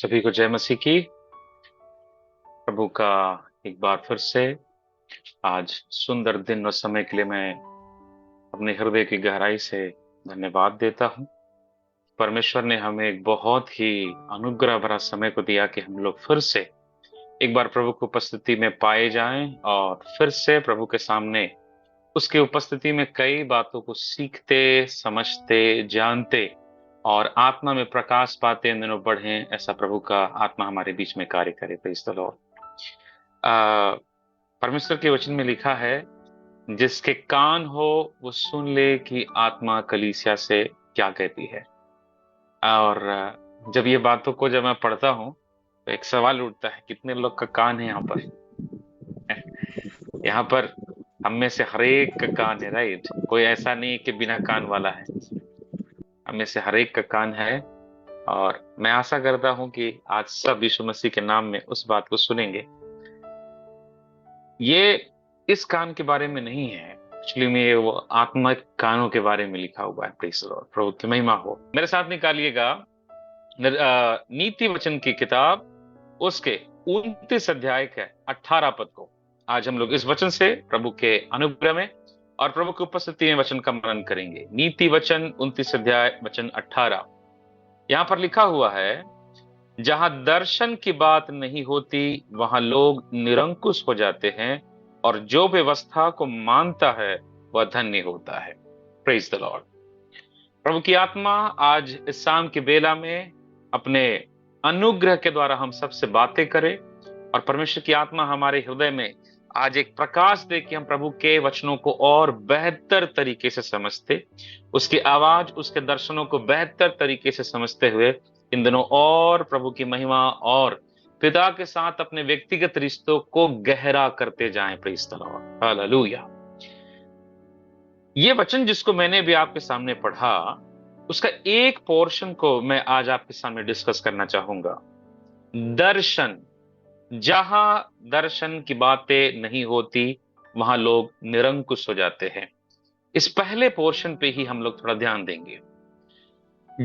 सभी को जय मसीह की। प्रभु का एक बार फिर से आज सुंदर दिन और समय के लिए मैं अपने हृदय की गहराई से धन्यवाद देता हूँ। परमेश्वर ने हमें एक बहुत ही अनुग्रह भरा समय को दिया कि हम लोग फिर से एक बार प्रभु की उपस्थिति में पाए जाएं और फिर से प्रभु के सामने उसकी उपस्थिति में कई बातों को सीखते, समझते, जानते और आत्मा में प्रकाश पाते इन दिनों बढ़े। ऐसा प्रभु का आत्मा हमारे बीच में कार्य करे। Praise the Lord. परमेश्वर के वचन में लिखा है, जिसके कान हो वो सुन ले कि आत्मा कलीसिया से क्या कहती है। और जब ये बातों को जब मैं पढ़ता हूं तो एक सवाल उठता है, कितने लोग का कान है यहाँ पर? यहाँ पर हम में से हर एक का कान है, राइट? कोई ऐसा नहीं है कि बिना कान वाला है। हम में से हर एक का कान है। और मैं आशा करता हूं कि आज सब यीशु मसीह के नाम में उस बात को सुनेंगे। ये इस कान के बारे में नहीं है, एक्चुअली में ये वो आत्मिक कानों के बारे में लिखा हुआ है। Praise the Lord. प्रभु की महिमा हो। मेरे साथ निकालिएगा नीति वचन की किताब, उसके 29 अध्याय के 18 पद को। आज हम लोग इस वचन से प्रभु के अनुग्रह में और प्रभु की उपस्थिति में वचन का मनन करेंगे। नीति वचन 29 अध्याय वचन 18। यहां पर लिखा हुआ है, जहां दर्शन की बात नहीं होती वहां लोग निरंकुश हो जाते हैं और जो व्यवस्था को मानता है वह धन्य होता है। Praise the Lord. प्रभु की आत्मा आज इस शाम की बेला में अपने अनुग्रह के द्वारा हम सबसे बातें करे और परमेश्वर की आत्मा हमारे हृदय में आज एक प्रकाश दे कि हम प्रभु के वचनों को और बेहतर तरीके से समझते, उसकी आवाज, उसके दर्शनों को बेहतर तरीके से समझते हुए इन दिनों और प्रभु की महिमा और पिता के साथ अपने व्यक्तिगत रिश्तों को गहरा करते जाएं। Praise the Lord. हालेलुया। ये वचन जिसको मैंने भी आपके सामने पढ़ा, उसका एक पोर्शन को मैं आज आपके सामने डिस्कस करना चाहूंगा। दर्शन। जहां दर्शन की बातें नहीं होती वहां लोग निरंकुश हो जाते हैं। इस पहले पोर्शन पे ही हम लोग थोड़ा ध्यान देंगे।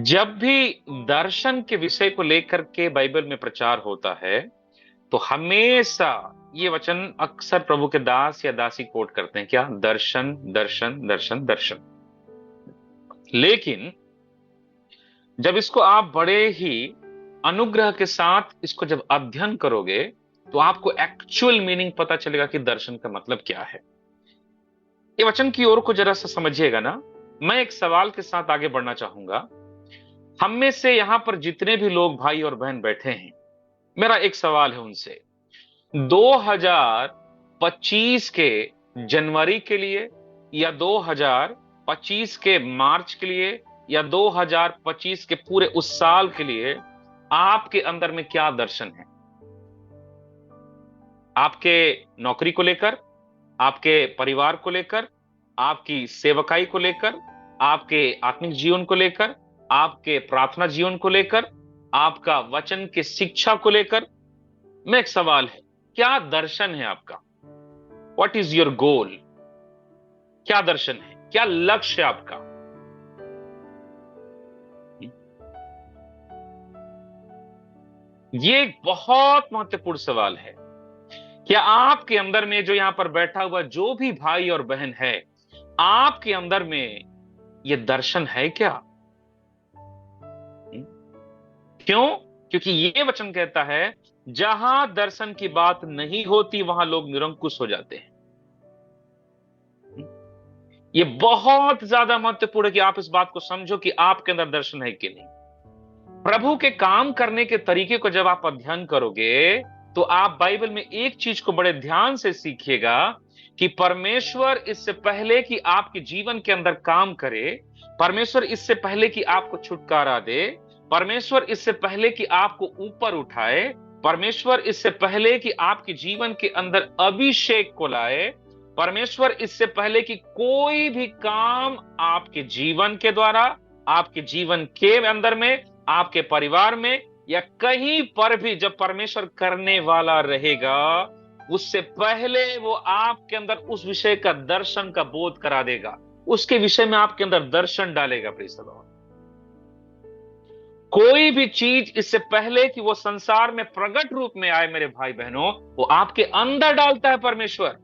जब भी दर्शन के विषय को लेकर के बाइबल में प्रचार होता है तो हमेशा ये वचन अक्सर प्रभु के दास या दासी कोट करते हैं, क्या? दर्शन, दर्शन, दर्शन, दर्शन। लेकिन जब इसको आप बड़े ही अनुग्रह के साथ इसको जब अध्ययन करोगे तो आपको एक्चुअल मीनिंग पता चलेगा कि दर्शन का मतलब क्या है। ये वचन की ओर को जरा सा समझिएगा ना। मैं एक सवाल के साथ आगे बढ़ना चाहूंगा। हम में से यहां पर जितने भी लोग भाई और बहन बैठे हैं, मेरा एक सवाल है उनसे, 2025 के जनवरी के लिए या 2025 के मार्च के लिए या 2025 के पूरे उस साल के लिए आपके अंदर में क्या दर्शन है? आपके नौकरी को लेकर, आपके परिवार को लेकर, आपकी सेवकाई को लेकर, आपके आत्मिक जीवन को लेकर, आपके प्रार्थना जीवन को लेकर, आपका वचन की शिक्षा को लेकर, मैं एक सवाल है, क्या दर्शन है आपका? What is your goal? क्या दर्शन है? क्या लक्ष्य है आपका? ये एक बहुत महत्वपूर्ण सवाल है। क्या आपके अंदर में, जो यहां पर बैठा हुआ जो भी भाई और बहन है, आपके अंदर में ये दर्शन है क्या? क्यों? क्योंकि ये वचन कहता है, जहां दर्शन की बात नहीं होती वहां लोग निरंकुश हो जाते हैं। ये बहुत ज्यादा महत्वपूर्ण है कि आप इस बात को समझो कि आपके अंदर दर्शन है कि नहीं। प्रभु के काम करने के तरीके को जब आप अध्ययन करोगे तो आप बाइबल में एक चीज को बड़े ध्यान से सीखिएगा कि परमेश्वर इससे पहले कि आपके जीवन के अंदर काम करे, परमेश्वर इससे पहले कि आपको छुटकारा दे, परमेश्वर इससे पहले कि आपको ऊपर उठाए, परमेश्वर इससे पहले कि आपके जीवन के अंदर अभिषेक को लाए, परमेश्वर इससे पहले कि कोई भी काम आपके जीवन के द्वारा, आपके जीवन के अंदर में, आपके परिवार में या कहीं पर भी जब परमेश्वर करने वाला रहेगा, उससे पहले वो आपके अंदर उस विषय का दर्शन का बोध करा देगा, उसके विषय में आपके अंदर दर्शन डालेगा। Praise the Lord. कोई भी चीज इससे पहले कि वो संसार में प्रकट रूप में आए मेरे भाई बहनों, वो आपके अंदर डालता है परमेश्वर।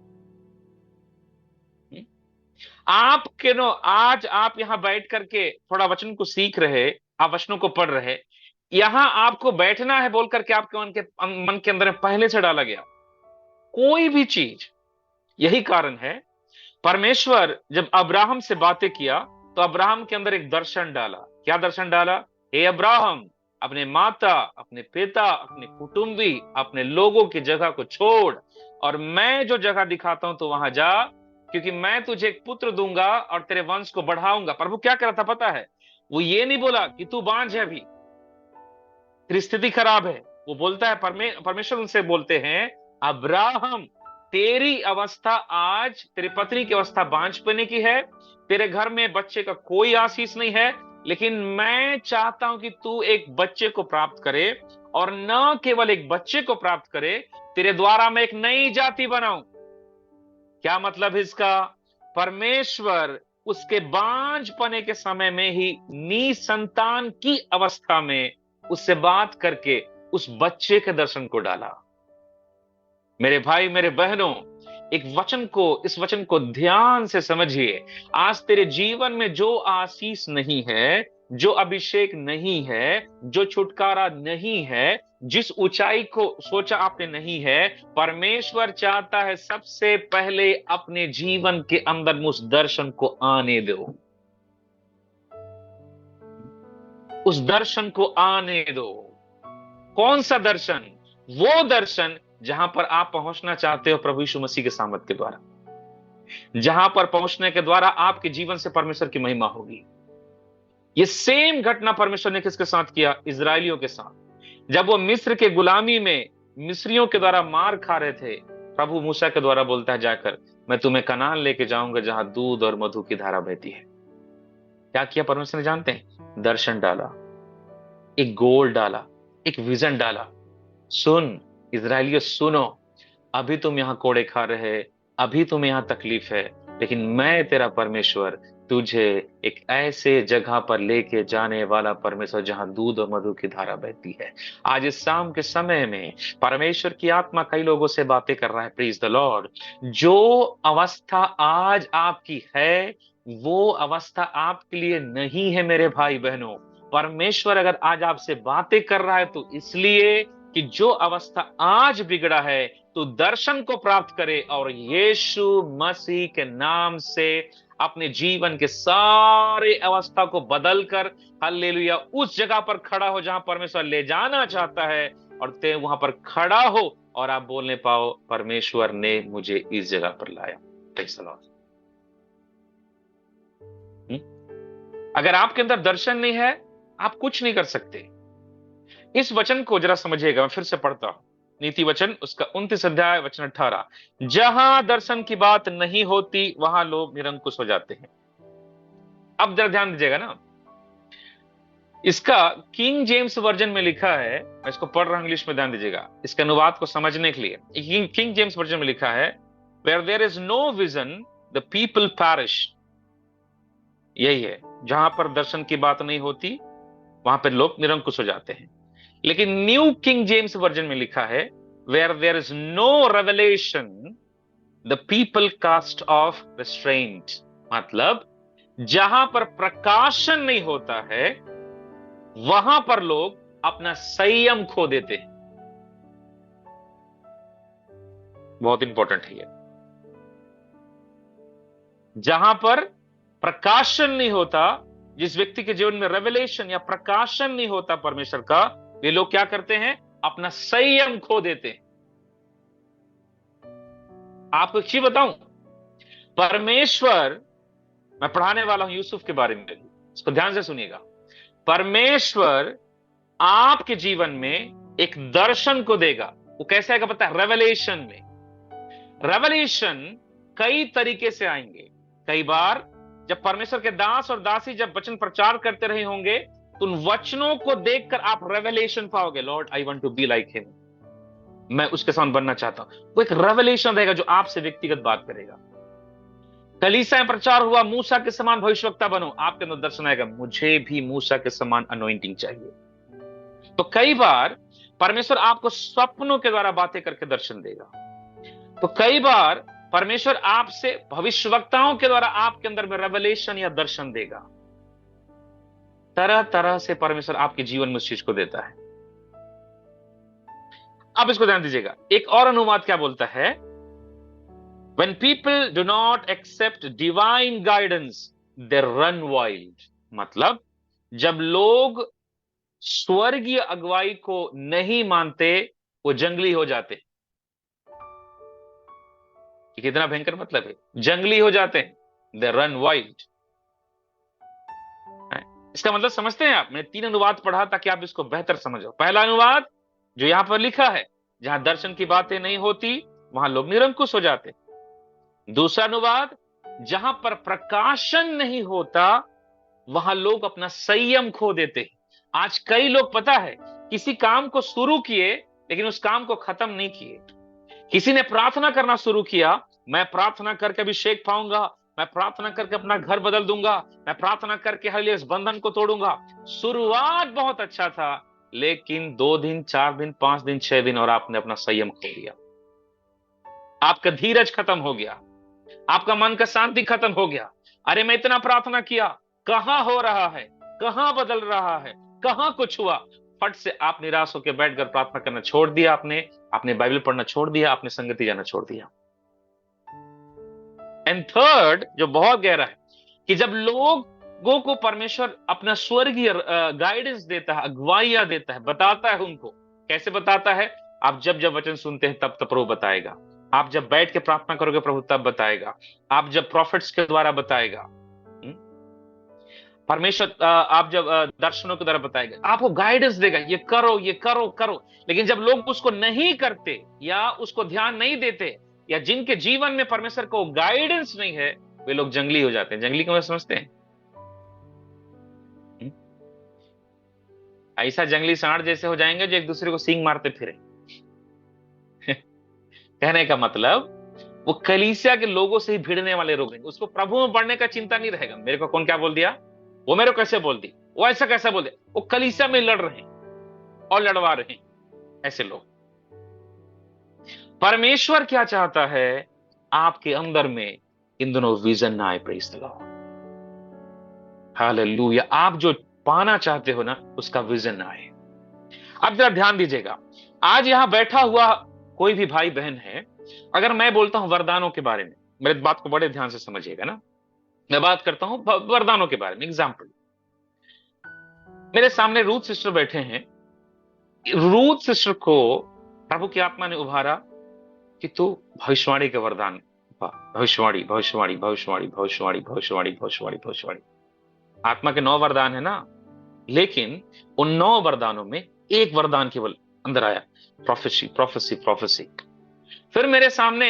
आपके नो आज आप यहां बैठ करके थोड़ा वचन को सीख रहे, आप वचनों को पढ़ रहे, यहां आपको बैठना है बोल करके आपके मन के अंदर पहले से डाला गया कोई भी चीज। यही कारण है परमेश्वर जब अब्राहम से बातें किया तो अब्राहम के अंदर एक दर्शन डाला। क्या दर्शन डाला? हे अब्राहम, अपने माता, अपने पिता, अपने कुटुंबी, अपने लोगों की जगह को छोड़ और मैं जो जगह दिखाता हूं तो वहां जा, क्योंकि मैं तुझे एक पुत्र दूंगा और तेरे वंश को बढ़ाऊंगा। प्रभु क्या कर रहा था पता है? वो ये नहीं बोला कि तू बांझ है, अभी तेरी स्थिति खराब है। वो बोलता है, परमेश्वर उनसे बोलते हैं, अब्राहम तेरी अवस्था आज, तेरी पत्नी की अवस्था बांझपने की है, तेरे घर में बच्चे का कोई आशीष नहीं है, लेकिन मैं चाहता हूं कि तू एक बच्चे को प्राप्त करे, और न केवल एक बच्चे को प्राप्त करे, तेरे द्वारा मैं एक नई जाति बनाऊं। क्या मतलब है इसका? परमेश्वर उसके बांझपने के समय में ही निसंतान की अवस्था में उससे बात करके उस बच्चे के दर्शन को डाला। मेरे भाई मेरे बहनों, एक वचन को, इस वचन को ध्यान से समझिए। आज तेरे जीवन में जो आशीष नहीं है, जो अभिषेक नहीं है, जो छुटकारा नहीं है, जिस ऊंचाई को सोचा आपने नहीं है, परमेश्वर चाहता है सबसे पहले अपने जीवन के अंदर उस दर्शन को आने दो। उस दर्शन को आने दो। कौन सा दर्शन? वो दर्शन जहां पर आप पहुंचना चाहते हो प्रभु यीशु मसीह के सामर्थ के द्वारा, जहां पर पहुंचने के द्वारा आपके जीवन से परमेश्वर की महिमा होगी। ये सेम घटना परमेश्वर ने किसके साथ किया? इजरायलियों के साथ। जब वो मिस्र के गुलामी में मिस्रियों के द्वारा मार खा रहे थे, प्रभु मूसा के द्वारा बोलता है, जाकर मैं तुम्हें कनान लेके जाऊंगा जहां दूध और मधु की धारा बहती है। क्या किया परमेश्वर ने जानते हैं? दर्शन डाला, एक गोल डाला, एक विजन डाला। सुन इजरायलियों, सुनो, अभी तुम यहां कोड़े खा रहे, अभी तुम्हें यहां तकलीफ है, लेकिन मैं तेरा परमेश्वर तुझे एक ऐसे जगह पर लेके जाने वाला परमेश्वर जहां दूध और मधु की धारा बहती है। आज इस शाम के समय में परमेश्वर की आत्मा कई लोगों से बातें कर रहा है। प्रीज द लॉर्ड। जो अवस्था आज आपकी है, वो अवस्था आपके लिए नहीं है मेरे भाई बहनों। परमेश्वर अगर आज आपसे बातें कर रहा है तो इसलिए कि जो अवस्था आज बिगड़ा है तो दर्शन को प्राप्त करे और यीशु मसीह के नाम से अपने जीवन के सारे अवस्था को बदलकर हालेलुया उस जगह पर खड़ा हो जहां परमेश्वर ले जाना चाहता है, और ते वहां पर खड़ा हो और आप बोलने पाओ, परमेश्वर ने मुझे इस जगह पर लाया। Praise the Lord. अगर आपके अंदर दर्शन नहीं है, आप कुछ नहीं कर सकते। इस वचन को जरा समझिएगा, मैं फिर से पढ़ता हूं। नीति वचन उसका 29 अध्याय वचन 18, जहां दर्शन की बात नहीं होती वहां लोग निरंकुश हो जाते हैं। अब जरा ध्यान दीजिएगा ना, इसका किंग जेम्स वर्जन में लिखा है, मैं इसको पढ़ रहा हूं इंग्लिश में, ध्यान दीजिएगा इसके अनुवाद को समझने के लिए। किंग जेम्स वर्जन में लिखा है, where there is no vision the people perish. यही है, जहां पर दर्शन की बात नहीं होती वहां पर लोग निरंकुश हो जाते हैं। लेकिन न्यू किंग जेम्स वर्जन में लिखा है, where there is no revelation the people cast off restraint. मतलब जहां पर प्रकाशन नहीं होता है वहां पर लोग अपना संयम खो देते हैं। बहुत इंपॉर्टेंट है ये। जहां पर प्रकाशन नहीं होता, जिस व्यक्ति के जीवन में रेवलेशन या प्रकाशन नहीं होता परमेश्वर का, वे लोग क्या करते हैं? अपना संयम खो देते हैं। आपको एक चीज बताऊं, परमेश्वर, मैं पढ़ाने वाला हूं यूसुफ के बारे में, इसको ध्यान से सुनिएगा। परमेश्वर आपके जीवन में एक दर्शन को देगा। वो कैसे आएगा पता है? रेवलेशन में। रेवलेशन कई तरीके से आएंगे। कई बार जब परमेश्वर के दास और दासी जब वचन प्रचार करते रहे होंगे तो उन वचनों को देखकर आप रेवलेशन पाओगे, lord I want to be like him, मैं उसके समान बनना चाहता हूं। वो एक रेवलेशन रहेगा जो आपसे व्यक्तिगत बात करेगा। कलीसिया में प्रचार हुआ, मूसा के समान भविष्यवक्ता बनो, आपके अंदर दर्शन आएगा, मुझे भी मूसा के समान अनॉइंटिंग चाहिए। तो कई बार परमेश्वर आपको स्वप्नों के द्वारा बातें करके दर्शन देगा। तो कई बार परमेश्वर आपसे भविष्यवक्ताओं के द्वारा आपके अंदर में रेवलेशन या दर्शन देगा। तरह तरह से परमेश्वर आपके जीवन में उस चीज को देता है। आप इसको ध्यान दीजिएगा। एक और अनुवाद क्या बोलता है? When people do not accept divine guidance, they run wild। मतलब जब लोग स्वर्गीय अगुवाई को नहीं मानते, वो जंगली हो जाते। कितना भयंकर मतलब है, जंगली हो जाते हैं, दे रन वाइल्ड। इसका मतलब समझते हैं आप? मैंने 3 अनुवाद पढ़ा ताकि आप इसको बेहतर समझो। पहला अनुवाद जो यहां पर लिखा है, जहां दर्शन की बातें नहीं होती वहां लोग निरंकुश हो जाते। दूसरा अनुवाद, जहां पर प्रकाशन नहीं होता वहां लोग अपना संयम खो देते हैं। आज कई लोग पता है किसी काम को शुरू किए लेकिन उस काम को खत्म नहीं किए। किसी ने प्रार्थना करना शुरू किया, मैं प्रार्थना करके अभिषेक पाऊंगा, मैं प्रार्थना करके अपना घर बदल दूंगा, मैं प्रार्थना करके हर इस बंधन को तोड़ूंगा। शुरुआत बहुत अच्छा था, लेकिन 2 दिन 4 दिन 5 दिन 6 दिन और आपने अपना संयम खो दिया। आपका धीरज खत्म हो गया, आपका मन का शांति खत्म हो गया। अरे मैं इतना प्रार्थना किया, कहां हो रहा है, कहां बदल रहा है, कहां कुछ हुआ? फट से आप निराश होकर बैठकर प्रार्थना करना छोड़ दिया, आपने बाइबल पढ़ना छोड़ दिया, आपने संगति जाना छोड़ दिया। एंड थर्ड, जो बहुत गहरा है, कि जब लोगों को परमेश्वर अपना स्वर्गीय गाइडेंस देता है, अगुवाइयां देता है, बताता है उनको। कैसे बताता है? आप जब जब वचन सुनते हैं तब तब प्रभु बताएगा। आप जब बैठ के प्रार्थना करोगे प्रभु तब बताएगा। आप जब प्रॉफिट्स के द्वारा बताएगा, परमेश्वर आप जब दर्शनों के द्वारा बताएगा, आपको गाइडेंस देगा, ये करो ये करो करो। लेकिन जब लोग उसको नहीं करते या उसको ध्यान नहीं देते, या जिनके जीवन में परमेश्वर को गाइडेंस नहीं है, वे लोग जंगली हो जाते हैं। जंगली को समझते हैं? ऐसा जंगली सांड जैसे हो जाएंगे जो एक दूसरे को सींग मारते फिरे। कहने का मतलब वो कलीसिया के लोगों से ही भिड़ने वाले लोग रहेंगे। उसको प्रभु में बढ़ने का चिंता नहीं रहेगा। मेरे को कौन क्या बोल दिया, वो मेरे को कैसे बोल दी, वो ऐसा कैसा बोल दिया। वो कलीसिया में लड़ रहे हैं और लड़वा रहे हैं ऐसे लोग। परमेश्वर क्या चाहता है? आपके अंदर में इन दोनों विजन ना आए। Praise the Lord, hallelujah. आप जो पाना चाहते हो ना, उसका विजन ना आए। अब जरा ध्यान दीजिएगा, आज यहां बैठा हुआ कोई भी भाई बहन है, अगर मैं बोलता हूं वरदानों के बारे में, मेरे बात को बड़े ध्यान से समझिएगा ना, मैं बात करता हूं वरदानों के बारे में। एग्जाम्पल, मेरे सामने रूथ सिस्टर बैठे हैं। रूथ सिस्टर को प्रभु की आत्मा ने उभारा कि तू भविष्यवाणी के वरदान, भविष्यवाणी भविष्यवाणी भविष्यवाणी भविष्यवाणी भविष्यवाणी भविष्यवाणी भविष्यवाणी। आत्मा के 9 वरदान है ना, लेकिन उन 9 वरदानों में एक वरदान केवल अंदर आया, प्रोफेसी प्रोफेसी प्रोफेसी। फिर मेरे सामने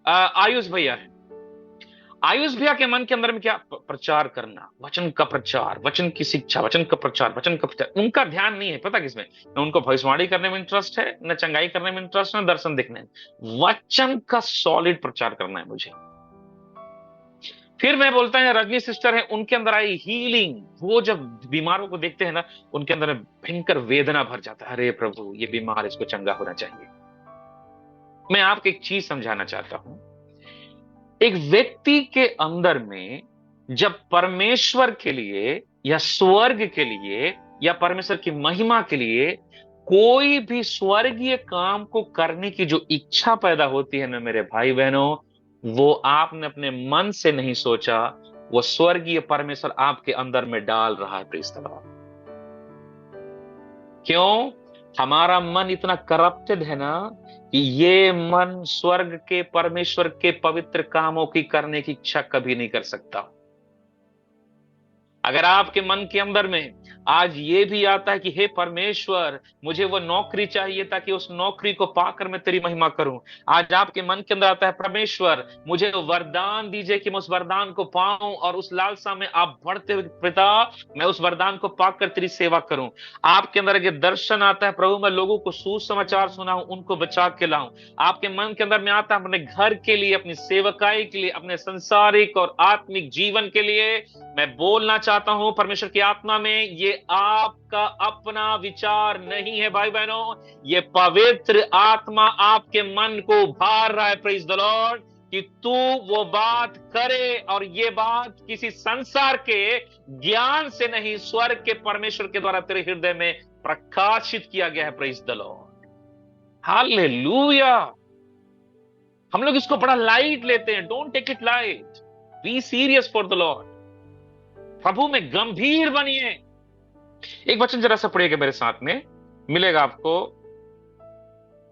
आयुष भैया है। आयुष भैया के मन के अंदर में क्या? प्रचार करना, वचन का प्रचार, वचन की शिक्षा, वचन का प्रचार, वचन का प्रचार। उनका ध्यान नहीं है, पता किसमें? न उनको भविष्यवाणी करने में इंटरेस्ट है, न चंगाई करने में इंटरेस्ट है, न दर्शन देखने में। वचन का सॉलिड प्रचार करना है मुझे। फिर मैं बोलता हूं रजनी सिस्टर है, उनके अंदर आई हीलिंग। वो जब बीमारों को देखते हैं ना, उनके अंदर भयंकर वेदना भर जाता है। अरे प्रभु, ये बीमार, इसको चंगा होना चाहिए। मैं आपको एक चीज समझाना चाहता हूं। एक व्यक्ति के अंदर में जब परमेश्वर के लिए या स्वर्ग के लिए या परमेश्वर की महिमा के लिए कोई भी स्वर्गीय काम को करने की जो इच्छा पैदा होती है ना मेरे भाई बहनों, वो आपने अपने मन से नहीं सोचा, वो स्वर्गीय परमेश्वर आपके अंदर में डाल रहा है। Praise the Lord. क्यों? हमारा मन इतना करप्टेड है ना कि ये मन स्वर्ग के परमेश्वर के पवित्र कामों की करने की इच्छा कभी नहीं कर सकता। अगर आपके मन के अंदर में आज ये भी आता है कि हे परमेश्वर, मुझे वो नौकरी चाहिए ताकि उस नौकरी को पाकर मैं तेरी महिमा करूं। आज आपके मन के अंदर आता है, परमेश्वर मुझे वरदान दीजिए कि मैं उस वरदान को पाऊं, और उस लालसा में आप बढ़ते हुए पिता, मैं उस वरदान को पाकर तेरी सेवा करूं। आपके अंदर एक दर्शन आता है, प्रभु मैं लोगों को सुसमाचार सुनाऊं, उनको बचा के लाऊं। आपके मन के अंदर में आता है, अपने घर के लिए, अपनी सेवकाई के लिए, अपने संसारिक और आत्मिक जीवन के लिए मैं बोलना चाहता चाहता हूं परमेश्वर की आत्मा में, ये आपका अपना विचार नहीं है भाई बहनों, ये पवित्र आत्मा आपके मन को उभार रहा है, प्रेज द लॉर्ड, कि तू वो बात करे, और ये बात किसी संसार के ज्ञान से नहीं, स्वर्ग के परमेश्वर के द्वारा तेरे हृदय में प्रकाशित किया गया है, प्रेज द लॉर्ड, हालेलुया। हम लोग इसको बड़ा लाइट लेते हैं, don't take it light, be serious for the Lord, प्रभु में गंभीर बनिए। एक वचन जरा सा पढ़िएगा मेरे साथ में, मिलेगा आपको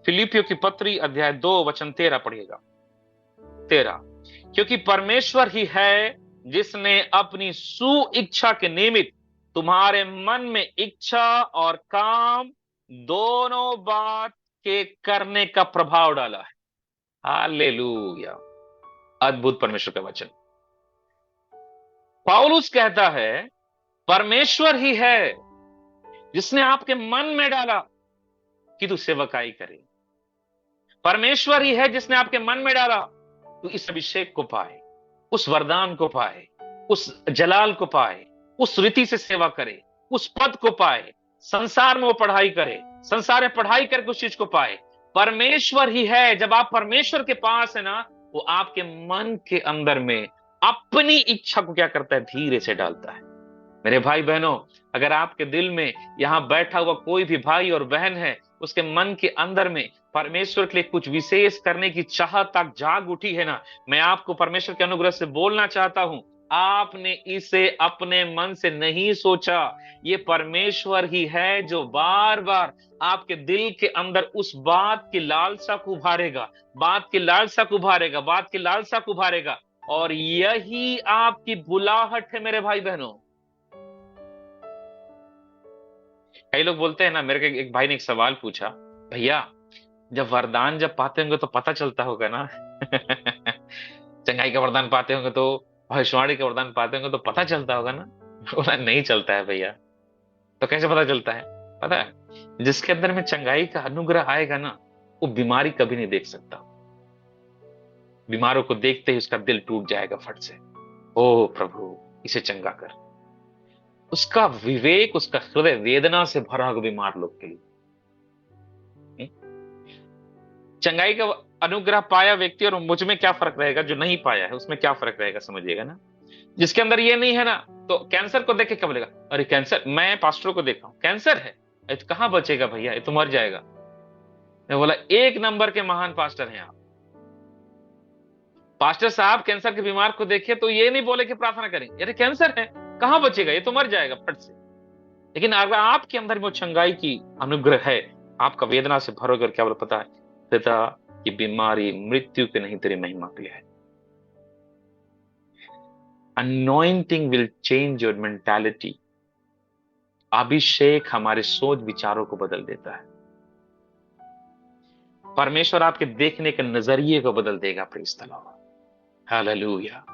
फिलिपियों की पत्री अध्याय 2 वचन 13 पढ़िएगा, 13। क्योंकि परमेश्वर ही है जिसने अपनी सुइच्छा के निमित्त तुम्हारे मन में इच्छा और काम दोनों बात के करने का प्रभाव डाला है। हालेलुया, अद्भुत परमेश्वर का वचन। पौलुस कहता है परमेश्वर ही है जिसने आपके मन में डाला कि तू सेवकाई करे, परमेश्वर ही है जिसने आपके मन में डाला तू इस अभिषेक को पाए, उस वरदान को पाए, उस जलाल को पाए, उस रीति से सेवा करे, उस पद को पाए, संसार में वो पढ़ाई करे, संसार में पढ़ाई करके उस चीज को पाए। परमेश्वर ही है। जब आप परमेश्वर के पास है ना, वो आपके मन के अंदर में अपनी इच्छा को क्या करता है, धीरे से डालता है। मेरे भाई बहनों, अगर आपके दिल में यहां बैठा हुआ कोई भी भाई और बहन है, उसके मन के अंदर में परमेश्वर के लिए कुछ विशेष करने की चाहत तक जाग उठी है ना, मैं आपको परमेश्वर के अनुग्रह से बोलना चाहता हूं, आपने इसे अपने मन से नहीं सोचा, ये परमेश्वर ही है जो बार बार आपके दिल के अंदर उस बात की लालसा को उभारेगा, बात की लालसा को उभारेगा, बात की लालसा को उभारेगा, और यही आपकी बुलाहट है मेरे भाई बहनों। कई लोग बोलते हैं ना, मेरे के एक भाई ने एक सवाल पूछा, भैया जब वरदान जब पाते होंगे तो पता चलता होगा ना चंगाई का वरदान पाते होंगे तो, भविष्यवाणी का वरदान पाते होंगे तो पता चलता होगा ना। बोला नहीं चलता है भैया। तो कैसे पता चलता है? पता है, जिसके अंदर में चंगाई का अनुग्रह आएगा ना, वो बीमारी कभी नहीं देख सकता, बीमारों को देखते ही उसका दिल टूट जाएगा फट से, ओ प्रभु इसे चंगा कर। उसका विवेक, उसका हृदय वेदना से भरा होगा बीमार लोग के लिए। चंगाई का अनुग्रह पाया व्यक्ति और मुझ में क्या फर्क रहेगा, जो नहीं पाया है उसमें क्या फर्क रहेगा, समझिएगा ना। जिसके अंदर ये नहीं है ना, तो कैंसर को देख के क्या बोलेगा, अरे कैंसर, मैं पास्टरों को देखा हूं कैंसर है, ये तो कहां बचेगा भैया, ये तो मर जाएगा। मैं बोला एक नंबर के महान पास्टर हैं आप। पास्टर साहब कैंसर के बीमार को देखे तो ये नहीं बोले कि प्रार्थना करें, अरे कैंसर है कहां बचेगा, ये तो मर जाएगा फट से। लेकिन अगर आपके अंदर वो चंगाई की अनुग्रह है, आपका वेदना से भरोगे और क्या बोले पता है, पिता ये बीमारी मृत्यु के नहीं तेरी महिमा के लिए है। Anointing will change your mentality. अभिषेक हमारे सोच विचारों को बदल देता है। परमेश्वर आपके देखने के नजरिए को बदल देगा। Praise the Lord, hallelujah.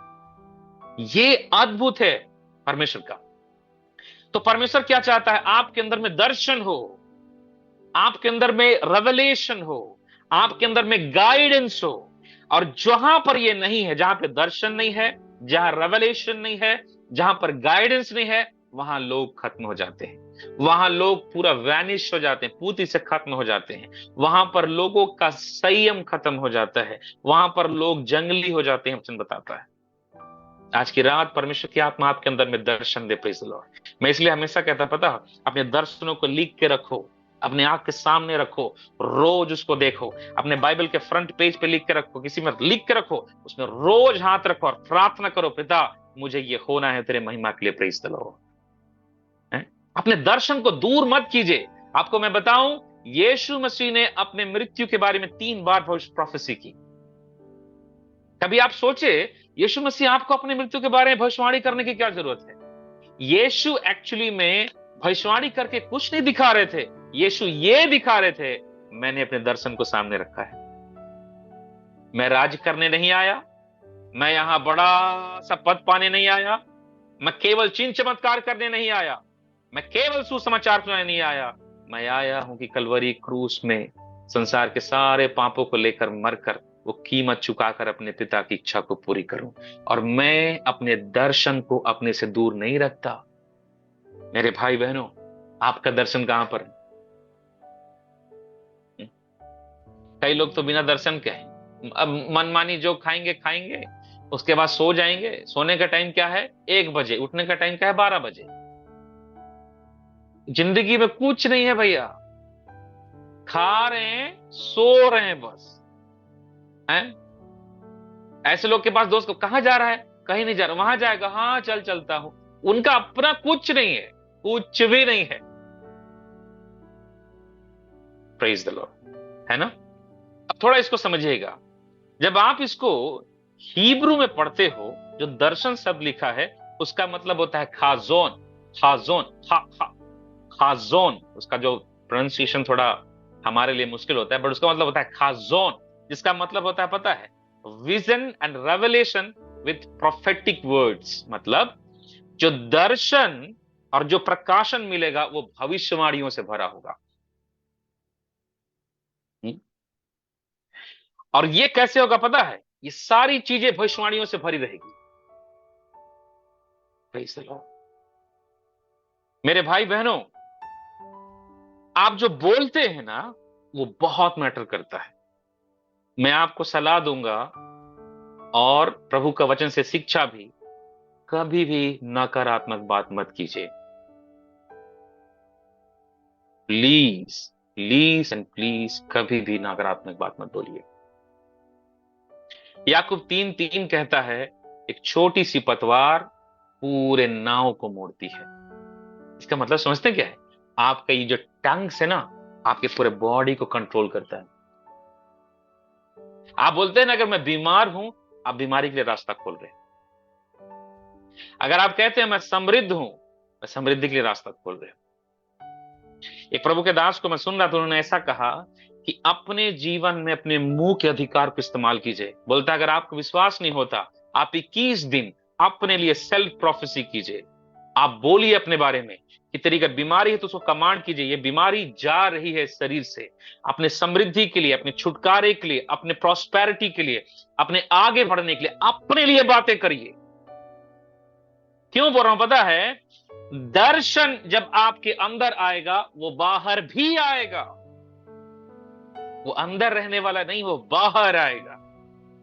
ये अद्भुत है परमेश्वर का। तो परमेश्वर क्या चाहता है, आपके अंदर में दर्शन हो, आपके अंदर में रेवलेशन हो, आपके अंदर में गाइडेंस हो। और जहां पर ये नहीं है, जहां पे दर्शन नहीं है, जहां रेवलेशन नहीं है, जहां पर गाइडेंस नहीं है, वहां लोग खत्म हो जाते हैं, वहां लोग पूरा वैनिश हो जाते हैं, पूर्ति से खत्म हो जाते हैं, वहां पर लोगों का संयम खत्म हो जाता है, वहां पर लोग जंगली हो जाते हैं। वचन बताता है आज की रात परमेश्वर की आत्मा आपके अंदर में दर्शन दे। Praise the Lord. मैं इसलिए हमेशा कहता पता, अपने दर्शनों को लिख के रखो, अपने आंख के सामने रखो, रोज उसको देखो, अपने बाइबल के फ्रंट पेज पे लिख के रखो, किसी में लिख के रखो, उसमें रोज हाथ रखो और प्रार्थना करो, पिता मुझे ये होना है तेरे महिमा के लिए। Praise the Lord. अपने दर्शन को दूर मत कीजिए। आपको मैं बताऊं, यीशु मसीह ने अपने मृत्यु के बारे में 3 बार प्रोफेसी की। कभी आप सोचे यीशु मसीह आपको अपनी मृत्यु के बारे में भविष्यवाणी करने की क्या जरूरत है? यीशु एक्चुअली में भविष्यवाणी करके कुछ नहीं दिखा रहे थे, यीशु ये दिखा रहे थे, मैंने अपने दर्शन को सामने रखा है, मैं राज करने नहीं आया, मैं यहां बड़ा सा पद पाने नहीं आया, मैं केवल चिन्ह चमत्कार करने नहीं आया, मैं केवल सुसमाचार सुनाने नहीं आया, मैं आया हूं कि कलवरी क्रूस में संसार के सारे पापों को लेकर मरकर वो कीमत चुकाकर अपने पिता की इच्छा को पूरी करूं। और मैं अपने दर्शन को अपने से दूर नहीं रखता। मेरे भाई बहनों, आपका दर्शन कहां पर है? कई लोग तो बिना दर्शन के हैं। अब मनमानी जो खाएंगे खाएंगे, उसके बाद सो जाएंगे। सोने का टाइम क्या है? 1 बजे। उठने का टाइम क्या है? 12 बजे। जिंदगी में कुछ नहीं है भैया। खा रहे हैं, सो रहे हैं बस। हैं? ऐसे लोग के पास दोस्त को, कहां जा रहा है? कहीं नहीं जा रहा। वहां जाएगा, हाँ चल चलता हूं। उनका अपना कुछ नहीं है, कुछ भी नहीं है। प्रेज द लॉर्ड, है ना? अब थोड़ा इसको समझिएगा। जब आप इसको हिब्रू में पढ़ते हो, जो दर्शन शब्द लिखा है उसका मतलब होता है खाजोन। खाजोन, खाजोन। उसका जो प्रोनाउंसिएशन थोड़ा हमारे लिए मुश्किल होता है, बट उसका मतलब होता है खाजोन, जिसका मतलब होता है, पता है? Vision and revelation with prophetic words. मतलब जो दर्शन और जो प्रकाशन मिलेगा वो भविष्यवाणियों से भरा होगा। हम्म? और ये कैसे होगा पता है? ये सारी चीजें भविष्यवाणियों से भरी रहेगी। Praise the Lord। मेरे भाई बहनों, आप जो बोलते हैं ना, वो बहुत मैटर करता है। मैं आपको सलाह दूंगा और प्रभु का वचन से शिक्षा भी, कभी भी नकारात्मक बात मत कीजिए। प्लीज, प्लीज एंड प्लीज, कभी भी नकारात्मक बात मत बोलिए। याकूब 3:3 कहता है, एक छोटी सी पतवार पूरे नाव को मोड़ती है। इसका मतलब समझते क्या है? आपका ये जो टंग से ना, आपके पूरे बॉडी को कंट्रोल करता है। आप बोलते हैं ना, अगर मैं बीमार हूं, आप बीमारी के लिए रास्ता खोल रहे हैं। अगर आप कहते हैं मैं समृद्ध हूं, मैं समृद्धि के लिए रास्ता खोल रहे हैं। एक प्रभु के दास को मैं सुन रहा था, उन्होंने ऐसा कहा कि अपने जीवन में अपने मुंह के अधिकार को इस्तेमाल कीजिए। बोलता अगर आपको विश्वास नहीं होता, आप 21 दिन अपने लिए सेल्फ प्रोफेसी कीजिए। आप बोलिए अपने बारे में कि तेरी अगर बीमारी है तो उसको कमांड कीजिए, ये बीमारी जा रही है शरीर से। अपने समृद्धि के लिए, अपने छुटकारे के लिए, अपने प्रॉस्पेरिटी के लिए, अपने आगे बढ़ने के लिए अपने लिए बातें करिए। क्यों बोल रहा हूं पता है? दर्शन जब आपके अंदर आएगा, वो बाहर भी आएगा। वो अंदर रहने वाला नहीं, वो बाहर आएगा।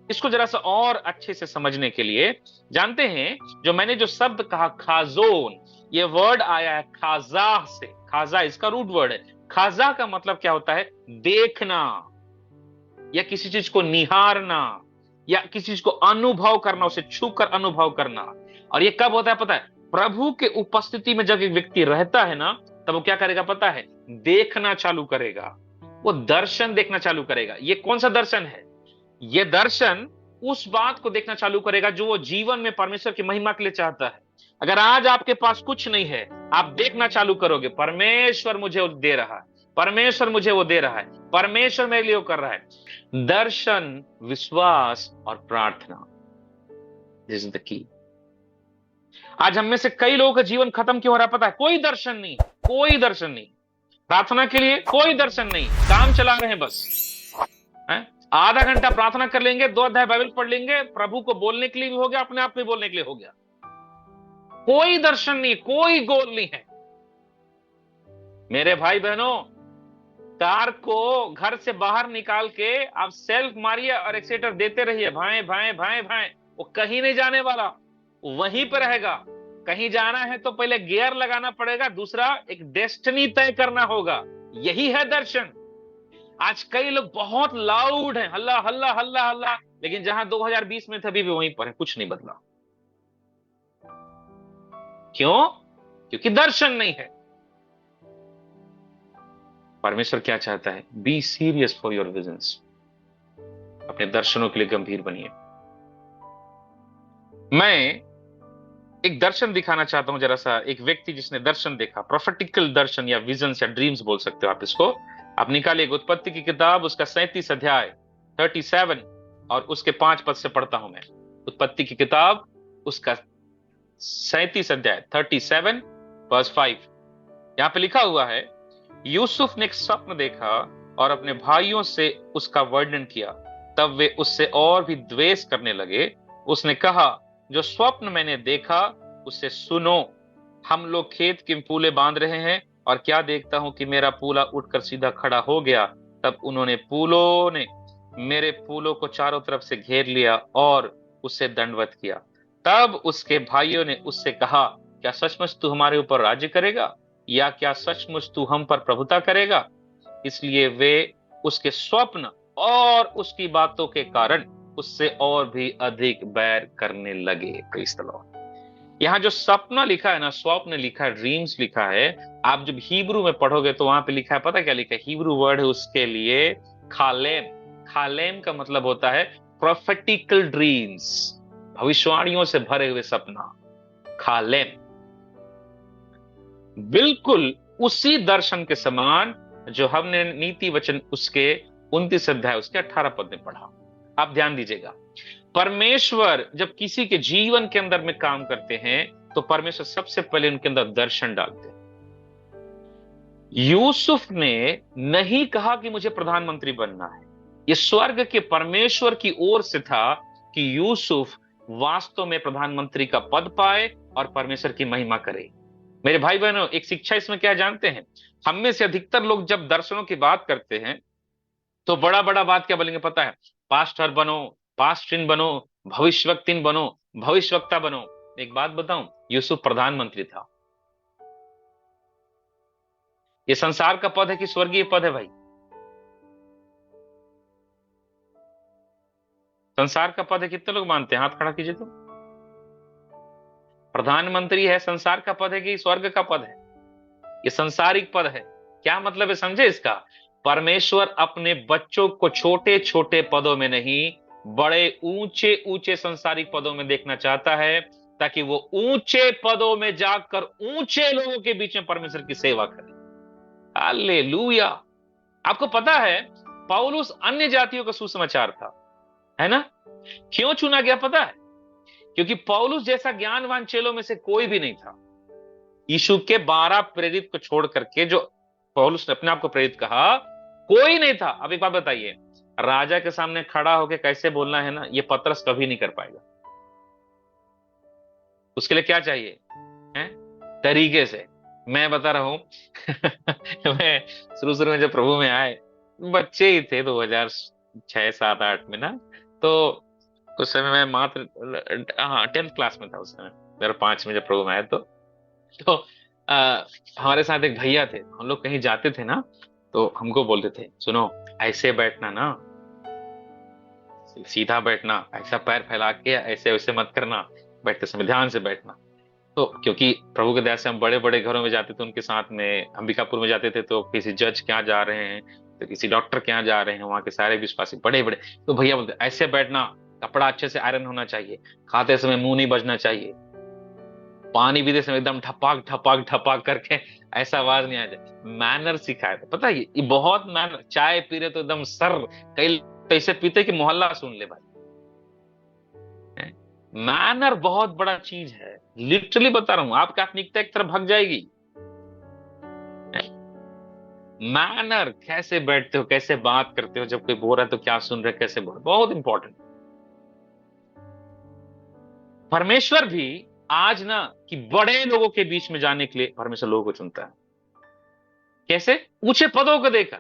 इसको जरा सा और अच्छे से समझने के लिए जानते हैं, जो मैंने जो शब्द कहा खाजोन, ये वर्ड आया है खाजा से। खाजा इसका रूट वर्ड है। खाजा का मतलब क्या होता है? देखना, या किसी चीज को निहारना, या किसी चीज को अनुभव करना, उसे छूकर अनुभव करना। और ये कब होता है पता है? प्रभु के उपस्थिति में जब एक व्यक्ति रहता है ना, तब वो क्या करेगा पता है? देखना चालू करेगा। वो दर्शन देखना चालू करेगा। ये कौन सा दर्शन है? ये दर्शन उस बात को देखना चालू करेगा जो वो जीवन में परमेश्वर की महिमा के लिए चाहता है। अगर आज आपके पास कुछ नहीं है, आप देखना चालू करोगे, परमेश्वर मुझे वो दे रहा है, परमेश्वर मुझे वो दे रहा है, परमेश्वर मेरे लिए वो कर रहा है। दर्शन, विश्वास और प्रार्थना, दिस इज द की। आज हम में से कई लोगों का जीवन खत्म क्यों हो रहा है पता है? कोई दर्शन नहीं, कोई दर्शन नहीं। प्रार्थना के लिए कोई दर्शन नहीं, काम चला रहे हैं बस। है? आधा घंटा प्रार्थना कर लेंगे, 2 अध्याय बाइबल पढ़ लेंगे, प्रभु को बोलने के लिए भी हो गया, अपने आप में बोलने के लिए हो गया। कोई दर्शन नहीं, कोई गोल नहीं है। मेरे भाई बहनों, कार को घर से बाहर निकाल के आप सेल्फ मारिए और एक्सीटर देते रहिए, भाएं भाएं भाएं भाएं। वो कहीं नहीं जाने वाला, वहीं पर रहेगा। कहीं जाना है तो पहले गियर लगाना पड़ेगा, दूसरा एक डेस्टिनी तय करना होगा। यही है दर्शन। आज कई लोग बहुत लाउड हैं, हल्ला हल्ला हल्ला हल्ला, लेकिन जहां 2020 में थे अभी भी वहीं पर है, कुछ नहीं बदला। क्यों? क्योंकि दर्शन नहीं है। परमेश्वर क्या चाहता है? B serious for your visions. अपने दर्शनों के लिए गंभीर बनिए। मैं एक दर्शन दिखाना चाहता हूं जरा सा। एक व्यक्ति जिसने दर्शन देखा, प्रोफेटिकल दर्शन या विजन्स या ड्रीम्स बोल सकते हो आप इसको। आप निकालिए उत्पत्ति की किताब, उसका 37 अध्याय 37 और उसके 5 पद से पढ़ता हूं मैं। उत्पत्ति की किताब, उसका 37 अध्याय 37 वर्स 5। यहां पे लिखा हुआ है, यूसुफ ने एक स्वप्न देखा और अपने भाइयों से उसका वर्णन किया। तब वे उससे और भी द्वेष करने लगे। उसने कहा, जो स्वप्न मैंने देखा उसे सुनो। हम लोग खेत के पूले बांध रहे हैं और क्या देखता हूं कि मेरा पूला उठकर सीधा खड़ा हो गया। तब उन्होंने पूलों ने मेरे पूलों को चारों तरफ से घेर लिया और उसे दंडवत किया। तब उसके भाइयों ने उससे कहा, क्या सचमुच तू हमारे ऊपर राज्य करेगा, या क्या सचमुच तू हम पर प्रभुता करेगा? इसलिए वे उसके स्वप्न और उसकी बातों के कारण उससे और भी अधिक बैर करने लगे। Praise the Lord. यहाँ जो सपना लिखा है ना, स्वप्न लिखा है, ड्रीम्स लिखा है, आप जब हिब्रू में पढ़ोगे तो वहां पे लिखा है, पता क्या लिखा है? हिब्रू वर्ड है उसके लिए खालेम। खालेम का मतलब होता है प्रोफेटिकल ड्रीम्स, भविष्यवाणियों से भरे हुए सपना। खालेम बिल्कुल उसी दर्शन के समान जो हमने नीति वचन उसके 29 अध्याय उसके 18 पद में पढ़ा। आप ध्यान दीजिएगा, परमेश्वर जब किसी के जीवन के अंदर में काम करते हैं तो परमेश्वर सबसे पहले उनके अंदर दर्शन डालते हैं। यूसुफ ने नहीं कहा कि मुझे प्रधानमंत्री बनना है। यह स्वर्ग के परमेश्वर की ओर से था कि यूसुफ वास्तव में प्रधानमंत्री का पद पाए और परमेश्वर की महिमा करे। मेरे भाई बहनों, एक शिक्षा इसमें क्या जानते हैं? हम में से अधिकतर लोग जब दर्शनों की बात करते हैं तो बड़ा बड़ा बात क्या बोलेंगे पता है? पास्टर बनो, पास्टिन बनो, भविष्यवक्तिन बनो, भविष्यवक्ता बनो। एक बात बताऊं, यूसुफ प्रधानमंत्री था। ये संसार का पद है कि स्वर्गीय पद है भाई? संसार का पद है, कितने लोग मानते हैं? हाथ खड़ा कीजिए तो। प्रधानमंत्री है, संसार का पद है कि स्वर्ग का पद है? ये संसारिक पद है। क्या मतलब है, समझे इसका? परमेश्वर अपने बच्चों को छोटे छोटे पदों में नहीं, बड़े ऊंचे ऊंचे संसारिक पदों में देखना चाहता है, ताकि वो ऊंचे पदों में जाकर ऊंचे लोगों के बीच में परमेश्वर की सेवा करे। हालेलुया। आपको पता है, पौलुस अन्य जातियों का सुसमाचार था, है ना? क्यों चुना गया पता है? क्योंकि पौलुस जैसा ज्ञानवान चेलों में से कोई भी नहीं था। यीशु के 12 प्रेरित को छोड़ करके, जो पौलुस ने अपने आप को प्रेरित कहा, कोई नहीं था। अब एक बात बताइए, राजा के सामने खड़ा होकर कैसे बोलना है ना, ये पतरस कभी नहीं कर पाएगा। उसके लिए क्या चाहिए है? तरीके से। मैं बता रहा हूं मैं शुरू शुरू में जब प्रभु में आए, बच्चे ही थे 2006 7 8 में ना, तो उस समय मैं मात्र 10th क्लास में था उस समय, 2005 में जब प्रभु में आया। तो हमारे साथ एक भैया थे, हम लोग कहीं जाते थे ना, तो हमको बोलते थे, सुनो ऐसे बैठना ना, सीधा बैठना, ऐसा पैर फैला के ऐसे वैसे मत करना, बैठते समय ध्यान से बैठना। तो क्योंकि प्रभु के दया से हम बड़े बड़े घरों में जाते थे उनके साथ में, अंबिकापुर में जाते थे तो किसी जज के यहाँ जा रहे हैं, तो किसी डॉक्टर के यहाँ जा रहे हैं, वहां के सारे विश्वासी बड़े बड़े, तो भैया बोलते ऐसे बैठना, कपड़ा अच्छे से आयरन होना चाहिए, खाते समय मुंह नहीं बजना चाहिए, पानी पीते समय एकदम ठपाक ठपाक ठपाक करके ऐसा आवाज नहीं आ जाए। मैनर सिखाए थे, पता है? ये बहुत मैनर। चाय पी रहे तो एकदम सर, कई तो ऐसे पीते कि मोहल्ला सुन ले भाई। मैनर बहुत बड़ा चीज है, लिटरली बता रहा हूं। आपकी आत्मिकता एक तरफ भाग जाएगी। मैनर, कैसे बैठते हो, कैसे बात करते हो, जब कोई बोल रहा है तो क्या सुन रहे, कैसे बोल रहे, बहुत इंपॉर्टेंट। परमेश्वर भी आज ना कि बड़े लोगों के बीच में जाने के लिए परमेश्वर लोगों को चुनता है। कैसे? ऊंचे पदों को देकर।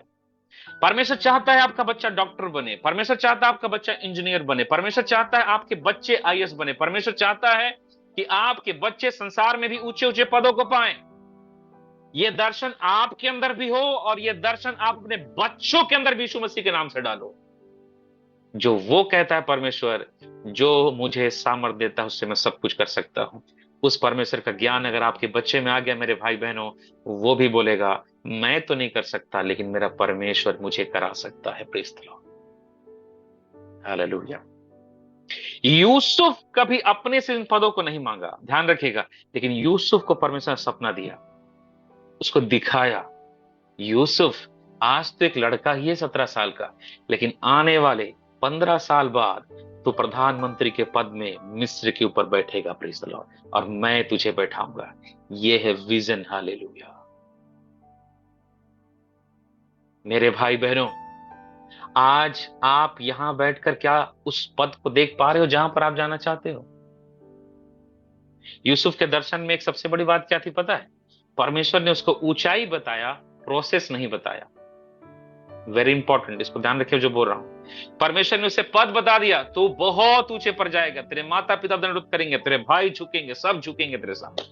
परमेश्वर चाहता है आपका बच्चा डॉक्टर बने, परमेश्वर चाहता है आपका बच्चा इंजीनियर बने, परमेश्वर चाहता है आपके बच्चे आईएएस बने, परमेश्वर चाहता है कि आपके बच्चे संसार में भी ऊंचे ऊंचे पदों को पाएं। यह दर्शन आपके अंदर भी हो और यह दर्शन आप अपने बच्चों के अंदर भी यीशु मसीह के नाम से डालो। जो वो कहता है परमेश्वर, जो मुझे सामर्थ्य देता है उससे मैं सब कुछ कर सकता हूं, उस परमेश्वर का ज्ञान अगर आपके बच्चे में आ गया मेरे भाई बहनों, वो भी बोलेगा मैं तो नहीं कर सकता लेकिन मेरा परमेश्वर मुझे करा सकता है। Praise the Lord, hallelujah. Yusuf कभी अपने से इन पदों को नहीं मांगा, ध्यान रखिएगा, लेकिन यूसुफ को परमेश्वर ने सपना दिया, उसको दिखाया। यूसुफ आज तो एक लड़का ही है 17 साल का, लेकिन आने वाले 15 साल बाद तो प्रधानमंत्री के पद में मिस्र के ऊपर बैठेगा। प्रेज़ द लॉर्ड, और मैं तुझे बैठाऊंगा। ये है विजन। हालेलुया। मेरे भाई बहनों, आज आप यहां बैठकर क्या उस पद को देख पा रहे हो जहां पर आप जाना चाहते हो? यूसुफ के दर्शन में एक सबसे बड़ी बात क्या थी पता है? परमेश्वर ने उसको ऊंचाई बताया, प्रोसेस नहीं बताया। वेरी इंपॉर्टेंट, इसको ध्यान रखिए जो बोल रहा हूं। परमेश्वर ने उसे पद बता दिया, तो बहुत ऊंचे पर जाएगा, तेरे माता पिता दंडवत करेंगे, तेरे भाई झुकेंगे, सब झुकेंगे तेरे सामने।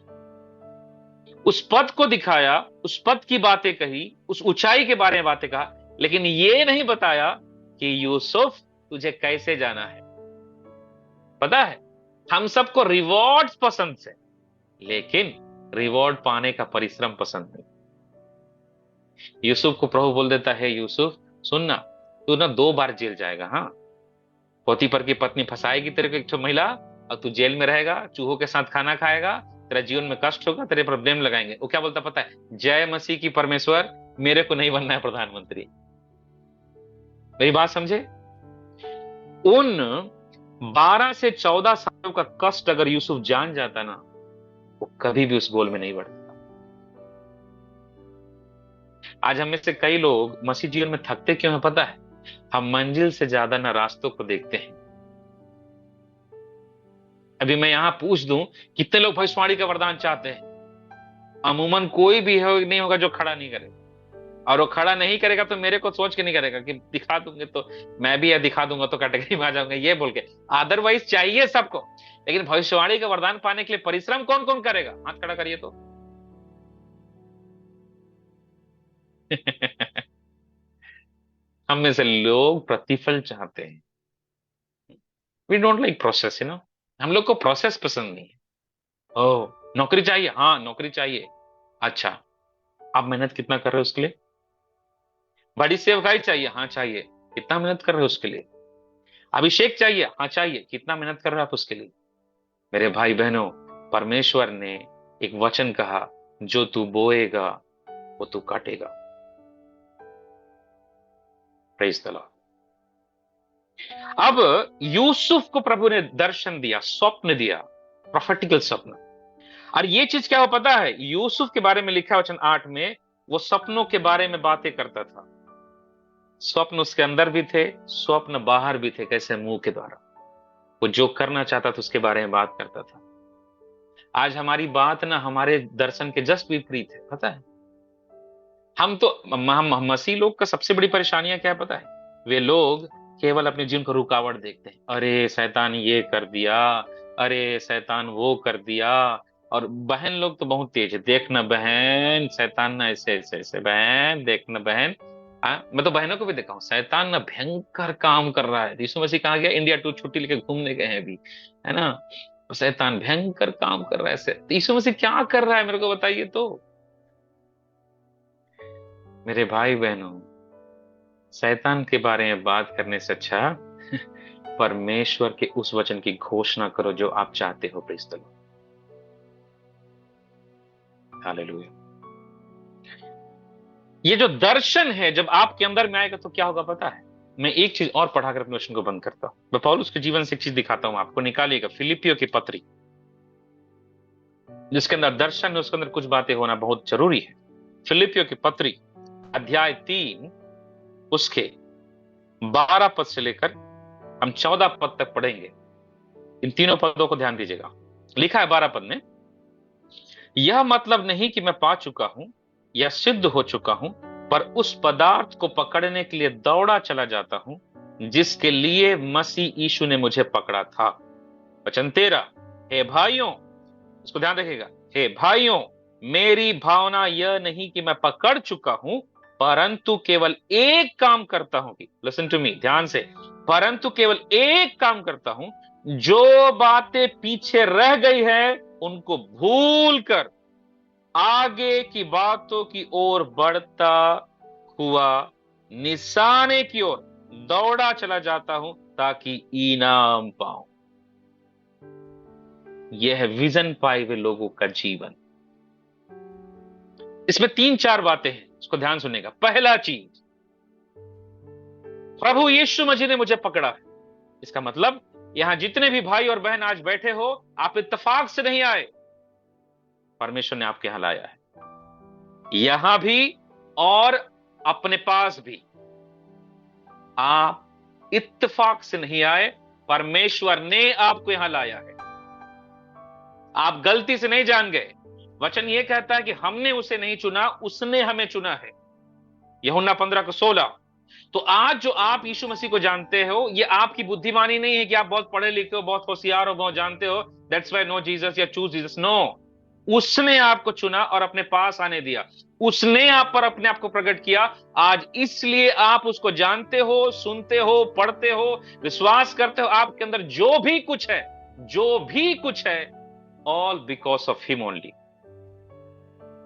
उस पद को दिखाया, उस पद की बातें कही, उस ऊंचाई के बारे में बातें कहा, लेकिन ये नहीं बताया कि यूसुफ तुझे कैसे जाना है। पता है, हम सबको रिवॉर्ड्स पसंद है, लेकिन रिवॉर्ड पाने का परिश्रम पसंद नहीं। यूसुफ को प्रभु बोल देता है, यूसुफ सुनना, तू ना 2 बार जेल जाएगा। हाँ, पोतीपर की पत्नी फंसाएगी तेरे को, एक तो महिला, और तू जेल में रहेगा, चूहों के साथ खाना खाएगा, तेरा जीवन में कष्ट होगा, तेरे पर ब्लेम लगाएंगे। वो क्या बोलता पता है? जय मसीह की परमेश्वर, मेरे को नहीं बनना है प्रधानमंत्री। मेरी बात समझे? उन 12 से 14 सालों का कष्ट अगर यूसुफ जान जाता ना, वो कभी भी उस गोल में नहीं बढ़ता। आज हम में से कई लोग मसीह जीवन में थकते क्यों है पता है? हम मंजिल से ज्यादा ना रास्तों को देखते हैं। अभी मैं यहां पूछ दूं, कितने लोग भविष्यवाणी का वरदान चाहते हैं? अमूमन कोई भी नहीं होगा जो खड़ा नहीं करेगा। और वो खड़ा नहीं करेगा तो मेरे को सोच के नहीं करेगा कि दिखा दूंगे तो मैं भी, या दिखा दूंगा तो कैटेगरी में आ जाऊंगा, ये बोल के। अदरवाइज चाहिए सबको, लेकिन भविष्यवाणी का वरदान पाने के लिए परिश्रम कौन कौन करेगा? हाथ खड़ा करिए तो। हम में से लोग प्रतिफल चाहते हैं। वी डोंट लाइक प्रोसेस, हम लोग को प्रोसेस पसंद नहीं है। ओह, नौकरी चाहिए, हाँ नौकरी चाहिए। अच्छा, आप मेहनत कितना कर रहे हो उसके लिए? बड़ी सेवकाई चाहिए, हाँ चाहिए। कितना मेहनत कर रहे हो उसके लिए? अभिषेक चाहिए, हाँ चाहिए। कितना मेहनत कर रहे हो आप उसके लिए? मेरे भाई बहनों, परमेश्वर ने एक वचन कहा, जो तू बोएगा वो तू काटेगा। Praise the Lord. अब यूसुफ को प्रभु ने दर्शन दिया, स्वप्न दिया, प्रोफेटिकल स्वप्न। और ये चीज क्या हो पता है? यूसुफ के बारे में लिखा है वचन 8 में, वो सपनों के बारे में बातें करता था। स्वप्न उसके अंदर भी थे, स्वप्न बाहर भी थे। कैसे? मुंह के द्वारा। वो जो करना चाहता था उसके बारे में बात करता था। आज हमारी बात ना हमारे दर्शन के जस्ट विपरीत है, पता है? हम मसीह लोग का सबसे बड़ी परेशानियां क्या है पता है? वे लोग केवल अपने जीवन को रुकावट देखते हैं। अरे शैतान ये कर दिया, अरे शैतान वो कर दिया। और बहन लोग तो बहुत तेज है, देखना बहन, शैतान ना ऐसे ऐसे ऐसे, बहन देखना बहन। मैं तो बहनों को भी देखा हूँ, शैतान ना भयंकर काम कर रहा है। यीशु मसीह कहाँ गया? इंडिया टूर छुट्टी लेके घूमने गए हैं अभी, है ना? शैतान भयंकर काम कर रहा है। ऐसे यीशु मसीह क्या कर रहा है, मेरे को बताइए तो। मेरे भाई बहनों, शैतान के बारे में बात करने से अच्छा परमेश्वर के उस वचन की घोषणा करो जो आप चाहते हो। Praise the Lord, hallelujah. ये जो दर्शन है जब आपके अंदर में आएगा तो क्या होगा पता है? मैं एक चीज और पढ़ाकर अपने वचन को बंद करता हूं। मैं पौलुस के जीवन से एक चीज दिखाता हूं आपको, निकालिएगा फिलिपियों की पत्री, जिसके अंदर दर्शन है, उसके अंदर कुछ बातें होना बहुत जरूरी है। फिलिपियों की पत्री अध्याय 3, उसके 12 पद से लेकर हम 14 पद तक पढ़ेंगे। इन तीनों पदों को ध्यान दीजिएगा। लिखा है 12 पद में, यह मतलब नहीं कि मैं पा चुका हूं या सिद्ध हो चुका हूं, पर उस पदार्थ को पकड़ने के लिए दौड़ा चला जाता हूं जिसके लिए मसीह यीशु ने मुझे पकड़ा था। वचन 13, हे भाइयों, इसको ध्यान रखिएगा, हे भाइयों, मेरी भावना यह नहीं कि मैं पकड़ चुका हूं, परंतु केवल एक काम करता हूं कि, लिसन टू मी ध्यान से, परंतु केवल एक काम करता हूं, जो बातें पीछे रह गई है उनको भूल कर आगे की बातों की ओर बढ़ता हुआ निशाने की ओर दौड़ा चला जाता हूं ताकि इनाम पाऊं। यह है विजन पाए हुए लोगों का जीवन। इसमें 3-4 बातें हैं, इसको ध्यान सुनेगा। पहला चीज, प्रभु यीशु मसीह ने मुझे पकड़ा है। इसका मतलब यहां जितने भी भाई और बहन आज बैठे हो, आप इत्तेफाक से नहीं आए, परमेश्वर ने आपके यहां लाया है, यहां भी और अपने पास भी। आप इत्तेफाक से नहीं आए, परमेश्वर ने आपको यहां लाया है। आप गलती से नहीं जान गए। वचन यह कहता है कि हमने उसे नहीं चुना, उसने हमें चुना है। यूहन्ना 15:16। तो आज जो आप यीशु मसीह को जानते हो, ये आपकी बुद्धिमानी नहीं है कि आप बहुत पढ़े लिखे हो, बहुत होशियार हो, बहुत जानते हो, दैट्स व्हाई नो जीसस या चूज जीसस। नो, उसने आपको चुना और अपने पास आने दिया। उसने आप पर अपने आप को प्रकट किया। आज इसलिए आप उसको जानते हो, सुनते हो, पढ़ते हो, विश्वास करते हो। आपके अंदर जो भी कुछ है, जो भी कुछ है, all because of him only.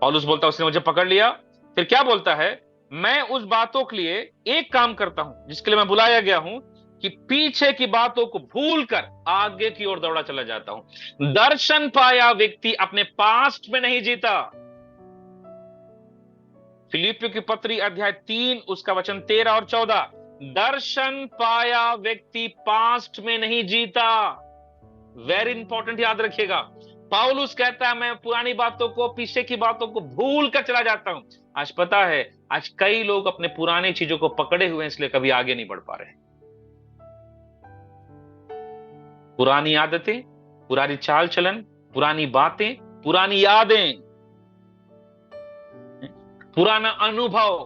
पौलुस बोलता है उसने मुझे पकड़ लिया। फिर क्या बोलता है? मैं उस बातों के लिए एक काम करता हूं जिसके लिए मैं बुलाया गया हूं, कि पीछे की बातों को भूलकर आगे की ओर दौड़ा चला जाता हूं। दर्शन पाया व्यक्ति अपने पास्ट में नहीं जीता। फिलिपियों की पत्री अध्याय 3 उसका वचन 13 और 14। दर्शन पाया व्यक्ति पास्ट में नहीं जीता। वेरी इंपॉर्टेंट, याद रखिएगा। पौलुस कहता है मैं पुरानी बातों को, पीछे की बातों को भूल कर चला जाता हूं। आज पता है, आज कई लोग अपने पुरानी चीजों को पकड़े हुए हैं, इसलिए कभी आगे नहीं बढ़ पा रहे। पुरानी आदतें, पुरानी चाल चलन, पुरानी बातें, पुरानी यादें, पुराना अनुभव,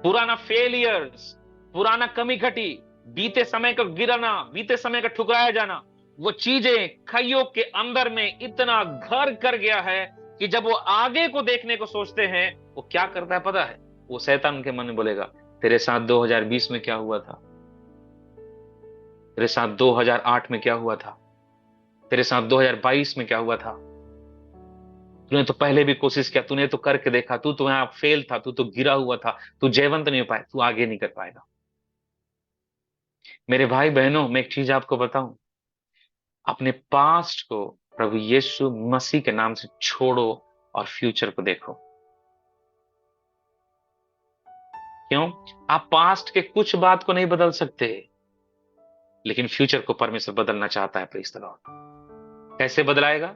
पुराना फेलियर्स, पुराना कमी घटी, बीते समय का गिरना, बीते समय का ठुकराया जाना, वो चीजें कईयों के अंदर में इतना घर कर गया है कि जब वो आगे को देखने को सोचते हैं, वो क्या करता है पता है? वो शैतान उनके मन में बोलेगा, तेरे साथ 2020 में क्या हुआ था? तेरे साथ 2008 में क्या हुआ था? तेरे साथ 2022 में क्या हुआ था? तूने तो पहले भी कोशिश किया, तूने तो करके देखा, तू तो यहां फेल था, तू तो गिरा हुआ था, तू जयवंत नहीं हो पाया, तू आगे नहीं कर पाएगा। मेरे भाई बहनों, मैं एक चीज आपको बताऊं, अपने पास्ट को प्रभु यीशु मसीह के नाम से छोड़ो और फ्यूचर को देखो। क्यों? आप पास्ट के कुछ बात को नहीं बदल सकते, लेकिन फ्यूचर को परमेश्वर बदलना चाहता है। Praise the Lord. कैसे बदलाएगा?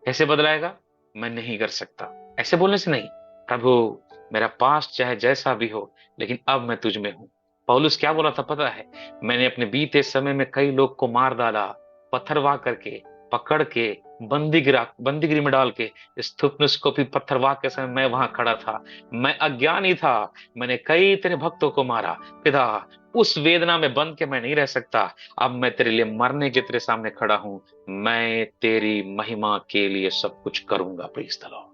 कैसे बदलाएगा? मैं नहीं कर सकता। ऐसे बोलने से नहीं, प्रभु मेरा पास्ट चाहे जैसा भी हो, लेकिन अब मैं तुझ में हूं। पौलुस क्या बोला था पता है? मैंने अपने बीते समय में कई लोग को मार डाला, पत्थरवाह करके, पकड़ के, बंदीगिरी में डाल के। स्तिफनुस को भी पत्थरवाह के समय मैं वहां खड़ा था। मैं अज्ञानी था, मैंने कई तेरे भक्तों को मारा। पिता, उस वेदना में बंद के मैं नहीं रह सकता। अब मैं तेरे लिए मरने के तेरे सामने खड़ा हूं। मैं तेरी महिमा के लिए सब कुछ करूंगा। Praise the Lord.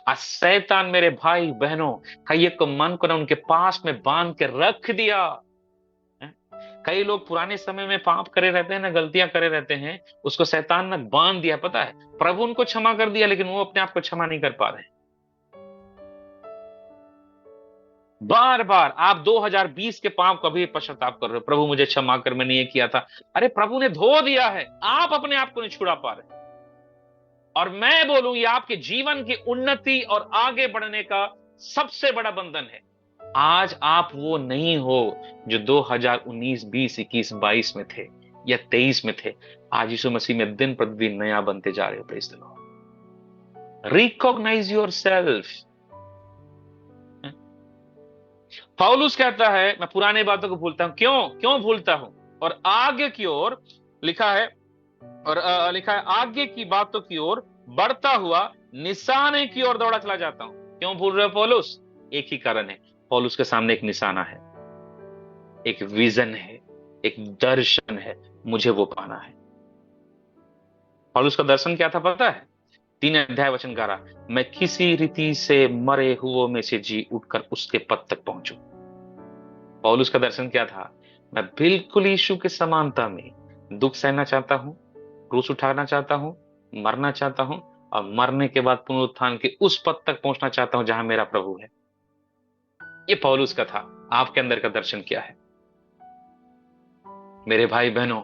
आज शैतान मेरे भाई बहनों कई को मन को ना उनके पास में बांध के रख दिया है? कई लोग पुराने समय में पाप करे रहते हैं ना, गलतियां करे रहते हैं, उसको शैतान ने बांध दिया। पता है, प्रभु उनको क्षमा कर दिया, लेकिन वो अपने आप को क्षमा नहीं कर पा रहे। बार बार आप 2020 के पाप को अभी पश्चाताप कर रहे हो, प्रभु मुझे क्षमा कर, मैंने ये किया था। अरे प्रभु ने धो दिया है, आप अपने आप को नहीं छुड़ा पा रहे। और मैं बोलूं, ये आपके जीवन की उन्नति और आगे बढ़ने का सबसे बड़ा बंधन है। आज आप वो नहीं हो जो 2019, 20, 21, 22 में थे या 23 में थे। आज यीशु मसीह में दिन प्रतिदिन नया बनते जा रहे हो। Praise the lord. Recognize yourself. पौलुस कहता है मैं पुराने बातों को भूलता हूं। क्यों क्यों भूलता हूं? और आगे की ओर लिखा है, और लिखा है आगे की बातों की ओर बढ़ता हुआ निशाने की ओर दौड़ा चला जाता हूं। क्यों भूल रहे हो पौलुस? एक ही कारण है, पौलुस के सामने एक निशाना है, एक विजन है, एक दर्शन है, मुझे वो पाना है। पौलुस का दर्शन क्या था पता है? 3 अध्याय वचन 11, मैं किसी रीति से मरे हुओं में से जी उठकर उसके पद तक पहुंचू। पौलुस का दर्शन क्या था? मैं बिल्कुल यीशु के समानता में दुख सहना चाहता हूं, क्रूस उठाना चाहता हूं, मरना चाहता हूं, और मरने के बाद पुनरुत्थान के उस पद तक पहुंचना चाहता हूं जहां मेरा प्रभु है। ये पौलुस का था। आपके अंदर का दर्शन क्या है मेरे भाई बहनों?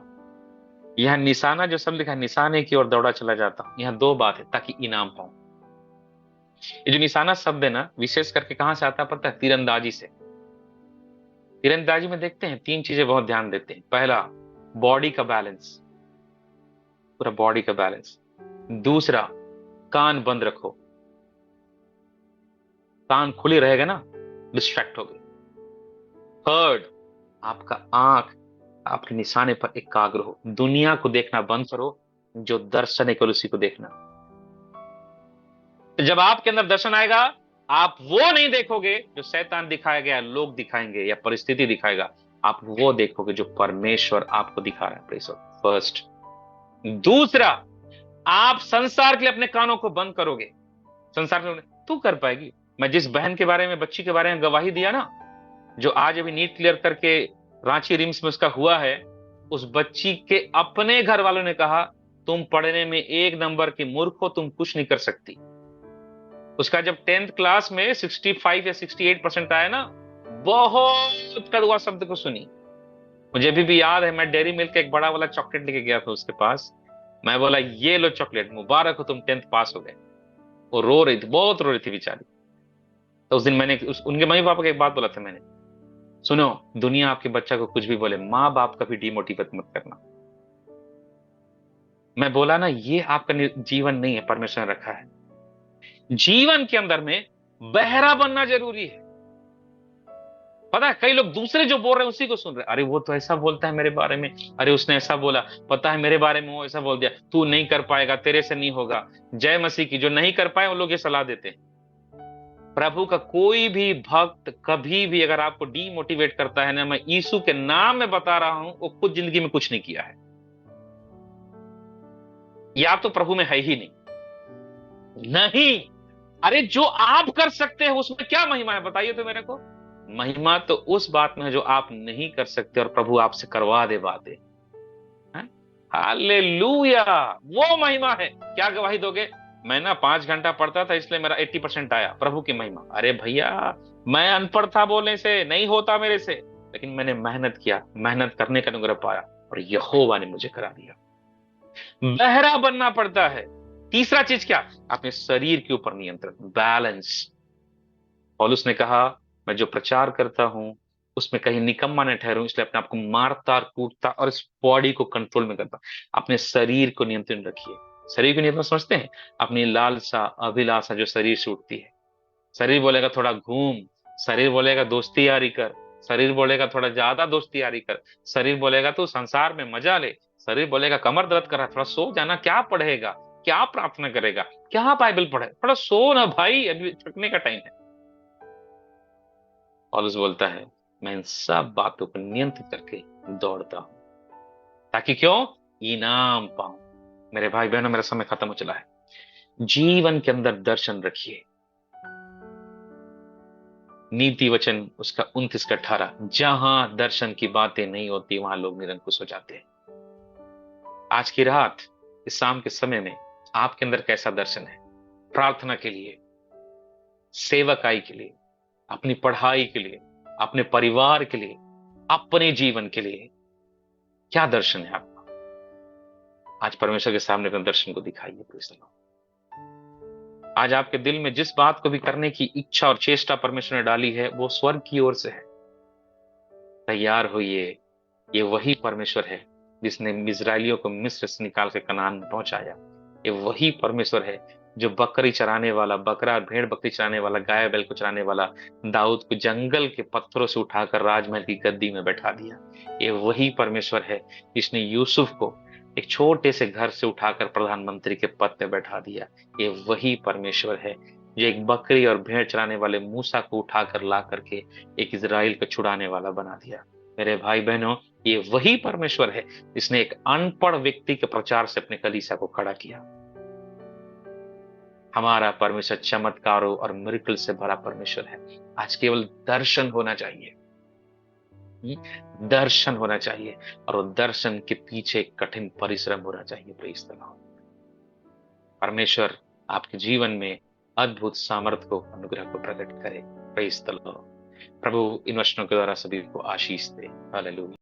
यह निशाना जो सब लिखा है, निशाने की ओर दौड़ा चला जाता हूं, यहां दो बात है, ताकि इनाम पाऊं। ये जो निशाना शब्द है ना, विशेष करके कहां से आता है पता है? तीरंदाजी से। तीरंदाजी में देखते हैं 3 चीजें बहुत ध्यान देते हैं। पहला, बॉडी का बैलेंस, पूरा बॉडी का बैलेंस। दूसरा, कान बंद रखो। कान खुले रहेगा ना, डिस्ट्रैक्ट हो गए। थर्ड, आपका आंख आपके निशाने पर एकाग्र हो, दुनिया को देखना बंद करो, जो दर्शन है केवल उसी को देखना। तो जब आपके अंदर दर्शन आएगा, आप वो नहीं देखोगे जो शैतान दिखाएगा या लोग दिखाएंगे या परिस्थिति दिखाएगा, आप वो देखोगे जो परमेश्वर आपको दिखा रहा है। Praise God. फर्स्ट। दूसरा, आप संसार के लिए अपने कानों को बंद करोगे। संसार में तू कर पाएगी। मैं जिस बहन के बारे में, बच्ची के बारे में गवाही दिया ना, जो आज अभी नीट क्लियर करके रांची रिम्स में उसका हुआ है, उस बच्ची के अपने घर वालों ने कहा तुम पढ़ने में एक नंबर की मूर्ख हो, तुम कुछ नहीं कर सकती। उसका जब 10th क्लास में 65 या 68% आया ना, बहुत कड़वा शब्द को सुनी। मुझे अभी भी याद है, मैं डेयरी मिल्क का एक बड़ा वाला चॉकलेट लेके गया था उसके पास। मैं बोला ये लो चॉकलेट, मुबारक हो तुम 10th पास हो गए। वो रो रही थी, बहुत रो रही थी बेचारी। तो उस दिन मैंने उनके मम्मी पापा को एक बात बोला था मैंने, सुनो, दुनिया आपके बच्चा को कुछ भी बोले, माँ बाप कभी डिमोटिवेट मत करना। मैं बोला ना, ये आपका जीवन नहीं है, परमेश्वर ने रखा है। जीवन के अंदर में बहरा बनना जरूरी है। पता है, कई लोग दूसरे जो बोल रहे हैं उसी को सुन रहे, अरे वो तो ऐसा बोलता है मेरे बारे में, अरे उसने ऐसा बोला, पता है मेरे बारे में वो ऐसा बोल दिया, तू नहीं कर पाएगा, तेरे से नहीं होगा। जय मसीह की। जो नहीं कर पाए वो लोग ये सलाह देते हैं। प्रभु का कोई भी भक्त कभी भी अगर आपको डीमोटिवेट करता है ना, मैं यीशु के नाम में बता रहा हूं, वो खुद जिंदगी में कुछ नहीं किया है, या तो प्रभु में है ही नहीं। अरे जो आप कर सकते हैं उसमें क्या महिमा है, बताइए तो मेरे को। महिमा तो उस बात में है जो आप नहीं कर सकते और प्रभु आपसे करवा दे बातें। हालेलुया, वो महिमा है। क्या गवाही दोगे? मैं ना 5 घंटा पढ़ता था इसलिए मेरा 80% आया, प्रभु की महिमा। अरे भैया, मैं अनपढ़ था, बोलने से नहीं होता मेरे से, लेकिन मैंने मेहनत किया, मेहनत करने का अनुग्रह पाया और यहोवा ने मुझे करा दिया। बहरा बनना पड़ता है। तीसरा चीज क्या? अपने शरीर के ऊपर नियंत्रण, बैलेंस। पौलुस ने कहा, मैं जो प्रचार करता हूं उसमें कहीं निकम्मा न ठहरूं, इसलिए अपने आप को मारता और कूटता और इस बॉडी को कंट्रोल में करता। अपने शरीर को नियंत्रण रखिए। शरीर को नियंत्रण समझते हैं? अपनी लालसा, अभिलाषा जो शरीर से उठती है। शरीर बोलेगा थोड़ा घूम, शरीर बोलेगा दोस्ती यारी कर, शरीर बोलेगा थोड़ा ज्यादा दोस्ती यारी कर, शरीर बोलेगा तू संसार में मजा ले, शरीर बोलेगा कमर दर्द कर रहा है, थोड़ा सो जाना, क्या पढ़ेगा, क्या प्रार्थना करेगा, क्या बाइबल पढ़े, थोड़ा सो ना भाई, अभी थकने का टाइम है। पौलुस बोलता है, मैं इन सब बातों को नियंत्रित करके दौड़ता हूं, ताकि क्यों? इनाम पाऊं। मेरे भाई बहनों, मेरा समय खत्म हो चला है। जीवन के अंदर दर्शन रखिए। नीति वचन उसका 29 का 18, जहां दर्शन की बातें नहीं होती वहां लोग निरंकुश हो जाते हैं। आज की रात, इस शाम के समय में आपके अंदर कैसा दर्शन है? प्रार्थना के लिए, सेवकाई के लिए, अपनी पढ़ाई के लिए, अपने परिवार के लिए, अपने जीवन के लिए क्या दर्शन है आपका? आज परमेश्वर के सामने अपने दर्शन को दिखाइए। प्लीज। आज आपके दिल में जिस बात को भी करने की इच्छा और चेष्टा परमेश्वर ने डाली है, वो स्वर्ग की ओर से है। तैयार होइए। ये वही परमेश्वर है जिसने इजराइलियों को मिस्र से निकाल के कनान में पहुंचाया। ये वही परमेश्वर है जो बकरी चराने वाला, बकरा भेड़ बकरी चराने वाला, गाय बैल को चराने वाला दाऊद को जंगल के पत्थरों से उठाकर राजमहल की गद्दी में बैठा दिया। ये वही परमेश्वर है जिसने यूसुफ को एक छोटे से घर से उठाकर प्रधानमंत्री के पद पे बैठा दिया। ये वही परमेश्वर है जो एक बकरी और भेड़ चराने वाले मूसा को उठाकर ला करके एक इजराइल को छुड़ाने वाला बना दिया। मेरे भाई बहनों, ये वही परमेश्वर है जिसने एक अनपढ़ व्यक्ति के प्रचार से अपने कलीसिया को खड़ा किया। हमारा परमेश्वर चमत्कारों और मिरेकल से भरा परमेश्वर है। आज केवल दर्शन होना चाहिए, दर्शन होना चाहिए, और वो दर्शन के पीछे कठिन परिश्रम होना चाहिए। Praise the Lord. परमेश्वर आपके जीवन में अद्भुत सामर्थ को, अनुग्रह को प्रकट करे। Praise the Lord. प्रभु इन वचनों के द्वारा सभी को आशीष दे। हालेलुया।